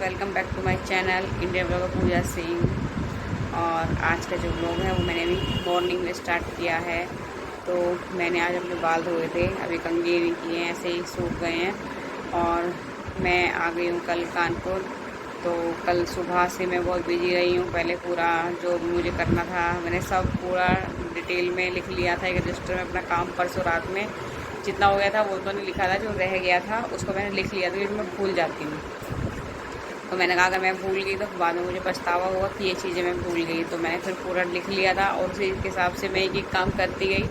Welcome back to my channel India blogger Pooja Singh. और आज का जो ब्लॉग है वो मैंने अभी मॉर्निंग में स्टार्ट किया है। तो मैंने आज अपने बाल धोए थे, अभी कंघी नहीं किए हैं, ऐसे ही सूख गए हैं। और मैं आ गई हूँ कल कानपुर। तो कल सुबह से मैं बहुत बिजी रही हूँ। पहले पूरा जो मुझे करना था मैंने सब पूरा डिटेल में लिख लिया था एक रजिस्टर में। अपना काम परसों रात में जितना हो गया था वो तो नहीं लिखा था, जो रह गया था उसको मैंने लिख लिया था क्योंकि मैं भूल जाती हूँ। तो मैंने कहा अगर मैं भूल गई तो बाद में मुझे पछतावा होगा कि ये चीज़ें मैं भूल गई। तो मैंने फिर पूरा लिख लिया था और उसी के हिसाब से मैं एक काम करती गई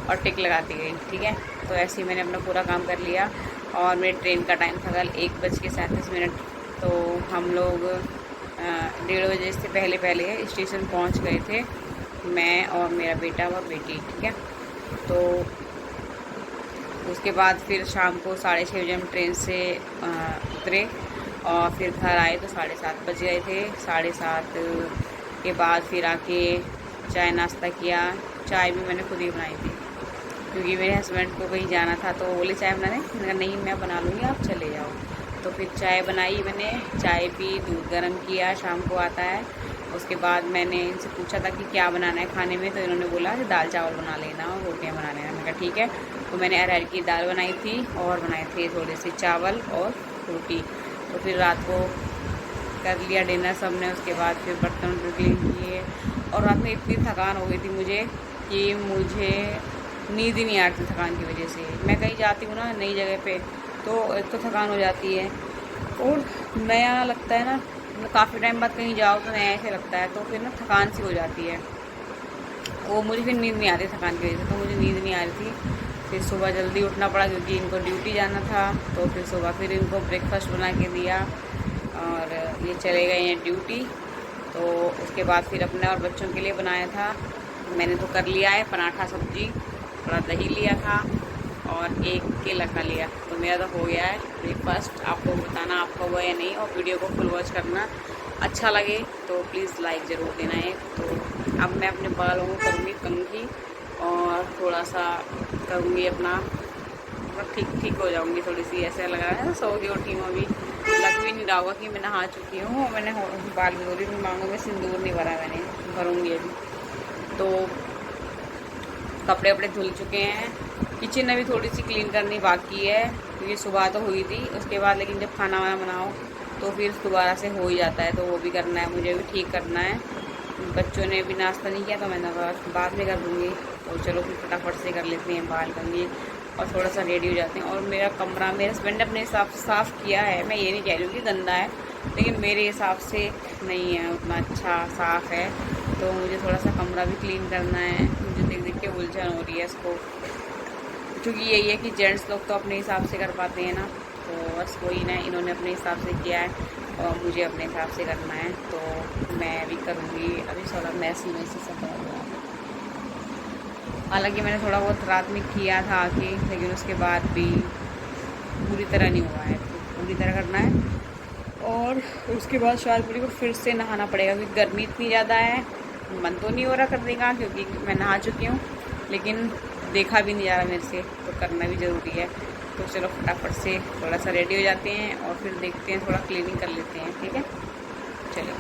और टिक लगाती गई। ठीक है, तो ऐसे ही मैंने अपना पूरा काम कर लिया। और मेरी ट्रेन का टाइम था कल 1:37। तो हम लोग 1:30 से पहले स्टेशन पहुंच गए थे, मैं और मेरा बेटा और बेटी। ठीक है, तो उसके बाद फिर शाम को 6:30 बजे हम ट्रेन से उतरे और फिर घर आए तो 7:30 बज गए थे। 7:30 के बाद फिर आके चाय नाश्ता किया। चाय भी मैंने खुद ही बनाई थी क्योंकि मेरे हस्बैंड को कहीं जाना था, तो बोले चाय बनाने। मैंने कहा नहीं मैं बना लूँगी, आप चले जाओ। तो फिर चाय बनाई, मैंने चाय पी, दूध गर्म किया, शाम को आता है। उसके बाद मैंने इनसे पूछा था कि क्या बनाना है खाने में, तो इन्होंने बोला कि दाल चावल बना लेना और रोटियां बना लेना। मैंने कहा ठीक है। तो मैंने अरहर की दाल बनाई थी और बनाए थे थोड़े से चावल और रोटी। तो फिर रात को कर लिया डिनर सब ने। उसके बाद फिर बर्तन क्लीन किए और रात में इतनी थकान हो गई थी मुझे कि मुझे नींद ही नहीं आती थकान की वजह से। मैं कहीं जाती हूँ ना नई जगह पे, तो एक तो थकान हो जाती है और नया लगता है ना, मतलब काफ़ी टाइम बाद कहीं जाओ तो नया ऐसे लगता है, तो फिर ना थकान सी हो जाती है। वो मुझे फिर नींद नहीं आती थकान की वजह से, तो मुझे नींद नहीं आ रही थी। फिर सुबह जल्दी उठना पड़ा क्योंकि इनको ड्यूटी जाना था। तो फिर सुबह फिर इनको ब्रेकफास्ट बना के दिया और ये चले गए हैं ड्यूटी। तो उसके बाद फिर अपने और बच्चों के लिए बनाया था। मैंने तो कर लिया है पराठा सब्जी, थोड़ा दही लिया था और एक केला खा लिया। तो मेरा तो हो गया है ब्रेकफास्ट। आपको बताना आपका हुआ या नहीं, और वीडियो को फुल वॉच करना। अच्छा लगे तो प्लीज़ लाइक ज़रूर देना है। तो अब मैं अपने बालों को करूँगी कंघी और थोड़ा सा करूँगी अपना, मतलब ठीक हो जाऊँगी थोड़ी सी। ऐसा लग रहा है ना सो के उठी हूँ अभी, लग भी नहीं रहा होगा कि मैं नहा चुकी हूँ और मैंने बाल भी धो रही हूँ। मांगों में सिंदूर नहीं भरा मैंने, भरूँगी अभी। तो कपड़े वपड़े धुल चुके हैं। किचन अभी थोड़ी सी क्लीन करनी बाकी है क्योंकि सुबह तो हुई थी उसके बाद, लेकिन जब खाना वाना बनाओ तो फिर दोबारा से हो ही जाता है, तो वो भी करना है, मुझे भी ठीक करना है। बच्चों ने भी नाश्ता नहीं किया तो मैंने कहा बाद में कर दूँगी। तो चलो फिर फटाफट से कर लेते हैं बाल कंघी और थोड़ा सा रेडी हो जाते हैं। और मेरा कमरा मेरे हस्बैंड ने अपने हिसाब से साफ़ किया है, मैं ये नहीं कह रही हूँ कि गंदा है, लेकिन मेरे हिसाब से नहीं है उतना अच्छा साफ़ है। तो मुझे थोड़ा सा कमरा भी क्लीन करना है। मुझे देख के उलझन हो रही है इसको, क्योंकि यही है कि जेंट्स लोग तो अपने हिसाब से कर पाते हैं ना, तो बस वही ना, इन्होंने अपने हिसाब से किया है और मुझे अपने हिसाब से करना है। तो मैं भी करूँगी। अभी थोड़ा मैसी सब हो रहा है। हालांकि मैंने थोड़ा बहुत रात में किया था आके, लेकिन उसके बाद भी पूरी तरह नहीं हुआ है, तो पूरी तरह करना है। और उसके बाद शालपुरी को फिर से नहाना पड़ेगा क्योंकि गर्मी इतनी ज़्यादा है। मन तो नहीं हो रहा करने का क्योंकि मैं नहा चुकी हूँ, लेकिन देखा भी नहीं जा रहा मेरे से, तो करना भी ज़रूरी है। तो चलो फटाफट से थोड़ा सा रेडी हो जाते हैं और फिर देखते हैं, थोड़ा क्लीनिंग कर लेते हैं। ठीक है, चलो।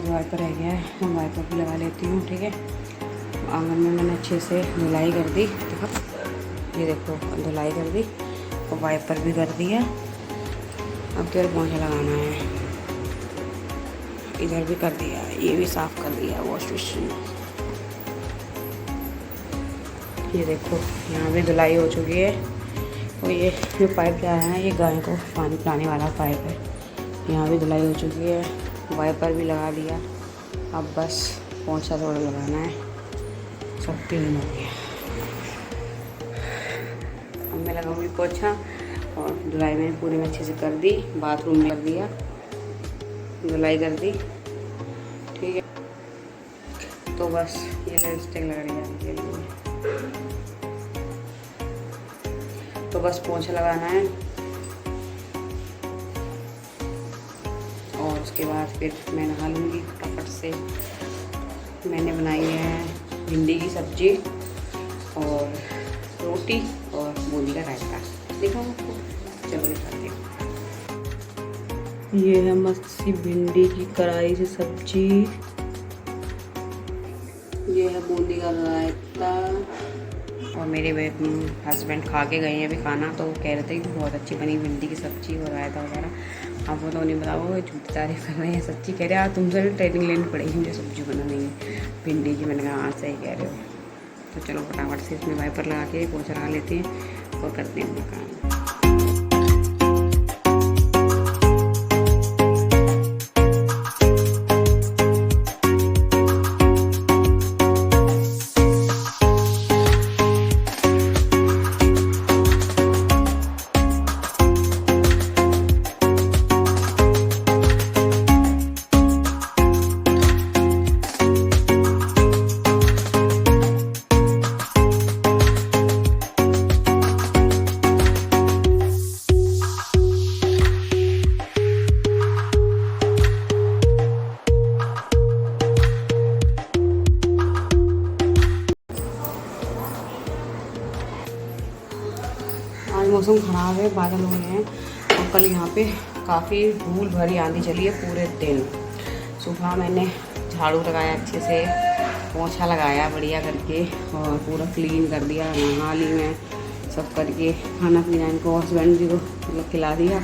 वाइपर रह गया है, मैं वाइपर भी लगा लेती हूँ। ठीक है, आंगन में मैंने अच्छे से धुलाई कर दी। देखो, ये देखो धुलाई कर दी और वाइपर भी कर दिया। अब केवल पोंछा लगाना है। इधर भी कर दिया, ये भी साफ़ कर दिया वॉश बेसिन। ये देखो यहाँ भी धुलाई हो चुकी है। और ये जो पाइप गया है, ये गाय को पानी पिलाने वाला पाइप है। यहाँ भी धुलाई हो चुकी है, वाइपर भी लगा दिया। अब बस पोंछा थोड़ा लगाना है। सब क्लीन हो गया। अब मैं लगाऊंगी पोंछा। और धुलाई मैंने पूरी में अच्छे से कर दी। बाथरूम में कर दिया, धुलाई कर दी। ठीक है, तो बस ये लिपस्टिक लगा जाने के लिए, तो बस पोंछा लगाना है। और उसके बाद फिर मैं नहा लूँगी फटाफट से। मैंने बनाई है भिंडी की सब्ज़ी और रोटी और बूंदी का रायता। देखो आपको, चलो दिखाती हूँ। ये है मस्ती भिंडी की कढ़ाई से सब्जी। ये है बूंदी का रायता। और मेरे हस्बैंड खा के गए हैं अभी खाना, तो वो कह रहे थे कि बहुत अच्छी बनी भिंडी की सब्ज़ी और रायता वगैरह। आपको तो नहीं बताओ, वो झूठी तारीफ कर रहे हैं, सच्ची कह रहे हैं। तुमसे भी ट्रेनिंग लेनी पड़ेगी मुझे सब्ज़ी बनाने की भिंडी की। मैंने कहा हाँ सही कह रहे हो। तो चलो फटाफट से इसमें वाइपर लगा के पोंछा लगा लेते हैं और करते हैं अपना काम। आज मौसम ख़राब है, बादल हो रहे हैं। और कल यहाँ पे काफ़ी धूल भरी आंधी चली है पूरे दिन। सुबह मैंने झाड़ू लगाया, अच्छे से पोंछा लगाया बढ़िया करके और पूरा क्लीन कर दिया। नहा ली मैं सब करके, खाना पीना इनको हस्बैंड जी को मतलब खिला दिया,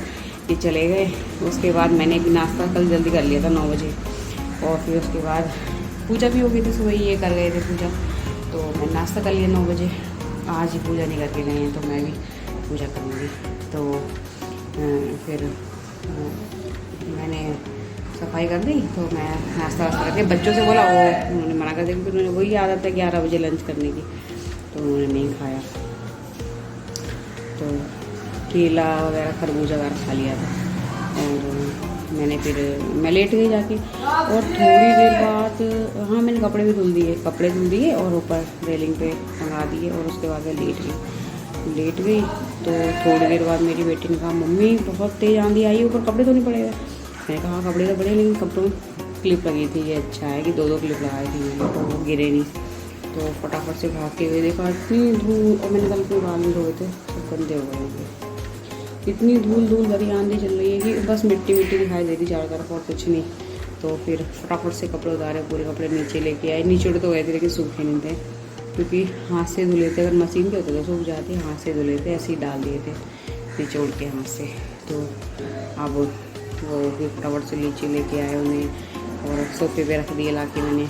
ये चले गए। उसके बाद मैंने भी नाश्ता कल जल्दी कर लिया था 9 बजे। और फिर उसके बाद पूजा भी हो गई थी, सुबह ये कर गए थे पूजा, तो मैं नाश्ता कर लिया 9 बजे। आज ही पूजा नहीं करके गए हैं, तो मैं भी पूजा करूँगी। तो फिर मैंने सफाई कर दी, तो मैं नाश्ता वास्ता करके बच्चों से बोला, वो उन्होंने मना कर दिया क्योंकि उन्होंने वही आदत है 11 बजे लंच करने की, तो उन्होंने नहीं खाया। तो केला वगैरह खरबूजा वगैरह खा लिया था। और मैंने फिर मैं लेट गई जाके। और थोड़ी देर बाद हाँ मैंने कपड़े भी धुल दिए और ऊपर रेलिंग पे टंगा दिए। और उसके बाद मैं लेट गई। तो थोड़ी देर बाद मेरी बेटी ने कहा मम्मी बहुत तेज़ आंधी आई, ऊपर कपड़े धोने पड़ेगा। मैंने कहा कपड़े तो पड़े, लेकिन कपड़ों में क्लिप लगी थी। ये अच्छा है कि 2 क्लिप लगाई थी मैंने, तो वो गिरे नहीं। तो फटाफट से भागते हुए देखा इतनी धूल। और मैंने कल के बाल नहीं धोए थे, सब गंदे हो गए थे। इतनी धूल धूल भरी आंधी चल रही है कि बस मिट्टी मिट्टी दिखाई दे रही चारों तरफ और कुछ नहीं। तो फिर फटाफट से कपड़े उतारे, पूरे कपड़े नीचे लेके आए। नीचे तो गए थे लेकिन सूखे नहीं थे क्योंकि हाथ से धुले थे। अगर मशीन के होते तो सूख जाते, हाथ से धुले थे, ऐसे ही डाल दिए थे निचोड़ के हाथ से। तो अब वो फिर फटाफट से नीचे लेके आए उन्हें और सोफे पे रख दिए लाके मैंने।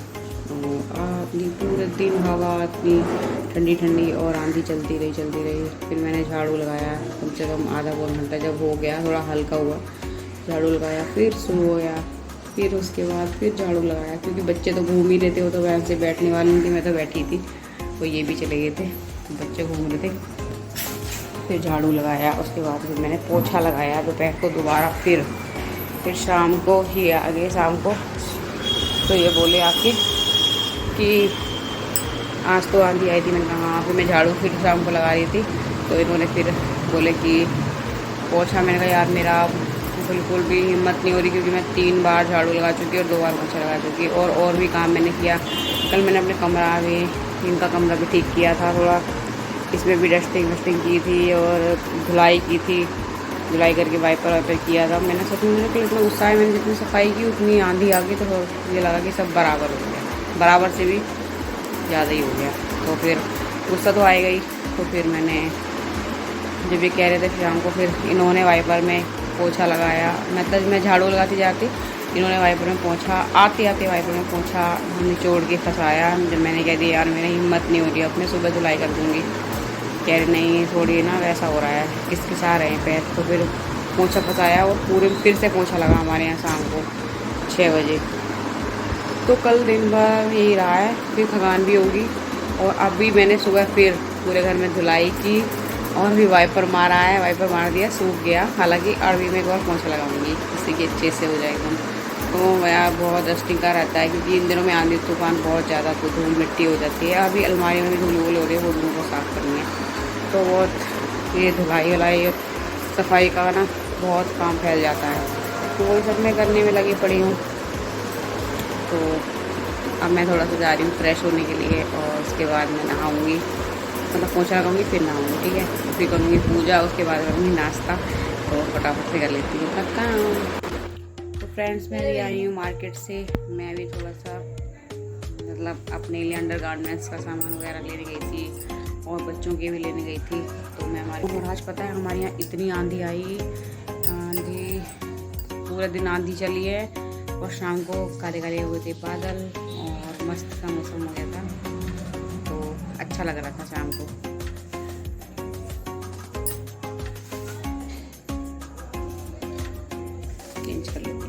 अपनी पूरे दिन हवा इतनी ठंडी ठंडी और आंधी चलती रही। फिर मैंने झाड़ू लगाया कम से कम आधा पौन घंटा। जब हो गया थोड़ा हल्का हुआ, झाड़ू लगाया, फिर शुरू हो गया। फिर उसके बाद फिर झाड़ू लगाया क्योंकि बच्चे तो घूम ही रहे थे। वो तो वैन से बैठने वाली नहीं थी, मैं तो बैठी थी, तो ये भी चले गए थे, बच्चे घूम रहे थे। फिर झाड़ू लगाया, उसके बाद फिर मैंने पोछा लगाया दोपहर को दोबारा। फिर शाम को ही आ गए शाम को। तो ये बोले आके कि आज तो आंधी आई थी। मैंने कहा हाँ। फिर मैं झाड़ू फिर शाम को लगा रही थी तो इन्होंने फिर बोले कि पोछा। मैंने कहा यार मेरा बिल्कुल भी हिम्मत नहीं हो रही क्योंकि मैं 3 बार झाड़ू लगा चुकी और 2 बार पोछा लगा चुकी और भी काम मैंने किया। कल मैंने अपने कमरा भी, इनका कमरा भी ठीक किया था थोड़ा, इसमें भी डस्टिंग की थी और धुलाई की थी। धुलाई करके वाइपर किया था मैंने। सच में मेरे को इतना गुस्सा है, मैंने जितनी सफाई की उतनी आंधी आ गई तो मुझे लगा कि सब बराबर हो गया, बराबर से भी ज़्यादा ही हो गया। तो फिर गुस्सा तो आएगा ही। तो फिर मैंने जब ये कह रहे थे शाम को, फिर इन्होंने वाइपर में पोछा लगाया। मतलब मैं झाड़ू लगाती जाती, इन्होंने वाइपर में पोछा, आते वाइपर में पोछा निचोड़ के फंसाया। जब मैंने कह दिया यार मेरी हिम्मत नहीं हो रही, अब मैं सुबह धुलाई कर दूँगी। कह रहे नहीं थोड़ी ना वैसा हो रहा है, किसकिसा रहे हैं पैर। तो फिर पोछा फंसाया और पूरे फिर से पोछा लगा हमारे यहाँ शाम को 6 बजे। तो कल दिन भर यही रहा है, फिर थकान भी होगी। और अभी मैंने सुबह फिर पूरे घर में धुलाई की और भी वाइपर मारा है, वाइपर मार दिया, सूख गया। हालांकि अरबी में एक और पोछा लगाऊंगी जिससे कि अच्छे से हो जाए एकदम। तो मेरा बहुत डस्टिंग का रहता है क्योंकि इन दिनों में आंधी तूफान बहुत ज़्यादा, तो धूल मिट्टी हो जाती है। अभी अलमारी में भी धूल हो रही है, वो धूल को साफ़ करनी है। तो बहुत ये धुलाई वलाई और सफाई का ना बहुत काम फैल जाता है, तो वही सब मैं करने में लगी पड़ी हूँ। तो अब मैं थोड़ा सा जा रही हूँ फ्रेश होने के लिए और उसके बाद मैं नहाऊँगी, मतलब पोछा लगाऊँगी फिर नहाऊँगी, ठीक है। फिर करूँगी पूजा, उसके बाद करूँगी नाश्ता। तो फटाफट से कर लेती हूँ तब काम। तो फ्रेंड्स मैं भी आई हूँ मार्केट से। मैं भी थोड़ा सा मतलब अपने लिए अंडर गारमेंट्स का सामान वगैरह लेने गई थी और बच्चों के भी लेने गई थी। तो मैं और आज पता है हमारे यहाँ इतनी आंधी आई, आंधी पूरा दिन आंधी चली है और शाम को काले काले हुए थे बादल और मस्त सा मौसम हो गया था। तो अच्छा लग रहा था शाम को। चेंज कर लेते हैं।